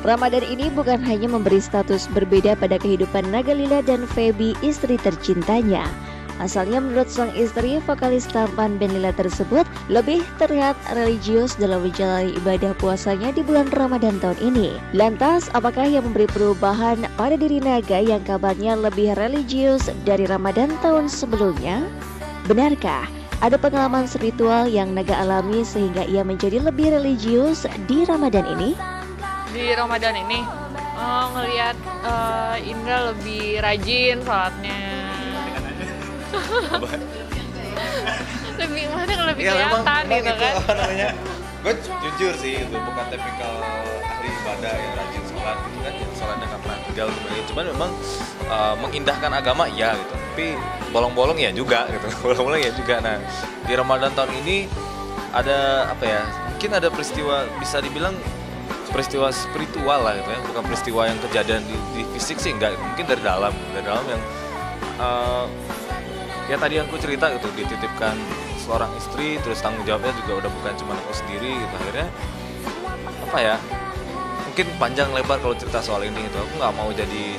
Ramadan ini bukan hanya memberi status berbeda pada kehidupan Nagalila dan Feby, istri tercintanya. Asalnya menurut sang istri, vokalis tampan band Lila tersebut lebih terlihat religius dalam menjalani ibadah puasanya di bulan Ramadan tahun ini. Lantas, apakah yang memberi perubahan pada diri Naga yang kabarnya lebih religius dari Ramadan tahun sebelumnya? Benarkah ada pengalaman spiritual yang Naga alami sehingga ia menjadi lebih religius di Ramadan ini? Di Ramadan ini ngelihat Indra lebih rajin sholatnya. lebih kelihatan gitu kan. Gue jujur sih, itu bukan tipikal ahli ibadah yang rajin sholat gitu kan, yang sholatnya nggak pernah tinggal gitu. Cuman memang mengindahkan agama ya gitu, tapi bolong-bolong ya juga gitu. Bolong-bolong ya juga. Nah, di Ramadan tahun ini ada apa ya, mungkin ada peristiwa, bisa dibilang peristiwa spiritual lah gitu ya, bukan peristiwa yang kejadian di fisik sih, enggak, mungkin dari dalam yang ya tadi yang aku cerita gitu, dititipkan seorang istri, terus tanggung jawabnya juga udah bukan cuma aku sendiri gitu. Akhirnya apa ya, mungkin panjang lebar kalau cerita soal ini gitu. Aku nggak mau jadi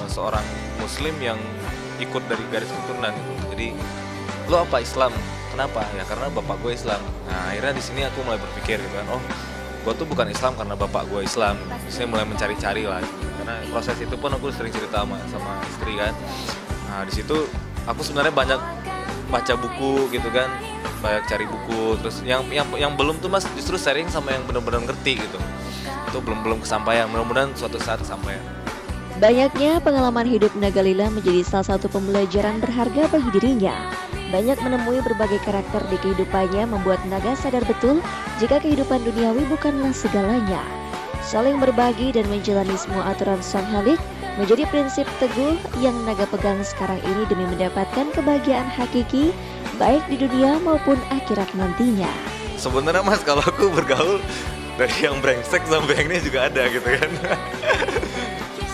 seorang muslim yang ikut dari garis keturunan gitu. Jadi lo apa Islam? Kenapa? Ya karena bapak gue Islam. Nah akhirnya di sini aku mulai berpikir gitu kan, oh gue tuh bukan Islam karena bapak gue Islam. Saya mulai mencari-cari lah gitu. Karena proses itu pun aku sering cerita sama istri kan. Nah di situ aku sebenarnya banyak baca buku gitu kan, banyak cari buku. Terus yang belum tuh mas justru sharing sama yang benar-benar ngerti gitu. Itu belum kesampaian. Mudah-mudahan suatu saat kesampaian. Banyaknya pengalaman hidup Nagalila menjadi salah satu pembelajaran berharga bagi dirinya. Banyak menemui berbagai karakter di kehidupannya membuat Naga sadar betul jika kehidupan duniawi bukanlah segalanya. Saling berbagi dan menjalani semua aturan Sang Khalik menjadi prinsip teguh yang Naga pegang sekarang ini demi mendapatkan kebahagiaan hakiki baik di dunia maupun akhirat nantinya. Sebenarnya mas, kalau aku bergaul dari yang brengsek sampai yang ini juga ada gitu kan.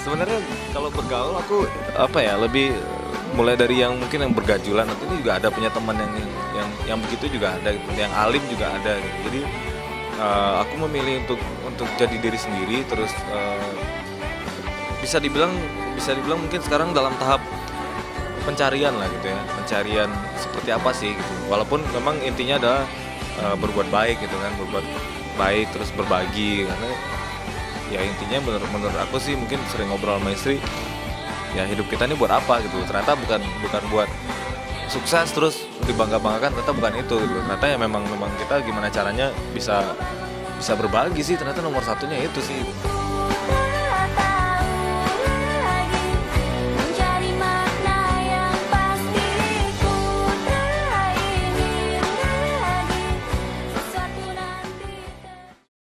Sebenarnya kalau bergaul aku apa ya, lebih mulai dari yang mungkin yang bergajulan, nanti ini juga ada punya teman yang begitu juga ada gitu, yang alim juga ada gitu. Jadi aku memilih untuk jadi diri sendiri, terus bisa dibilang mungkin sekarang dalam tahap pencarian lah gitu ya, pencarian seperti apa sih gitu. Walaupun memang intinya adalah berbuat baik gitu kan, berbuat baik terus berbagi, karena ya intinya menurut aku sih, mungkin sering ngobrol sama istri, ya hidup kita ini buat apa gitu. Ternyata bukan buat sukses terus dibangga-banggakan, ternyata bukan itu gitu. Ternyata ya memang kita gimana caranya bisa berbagi sih, ternyata nomor satunya itu sih.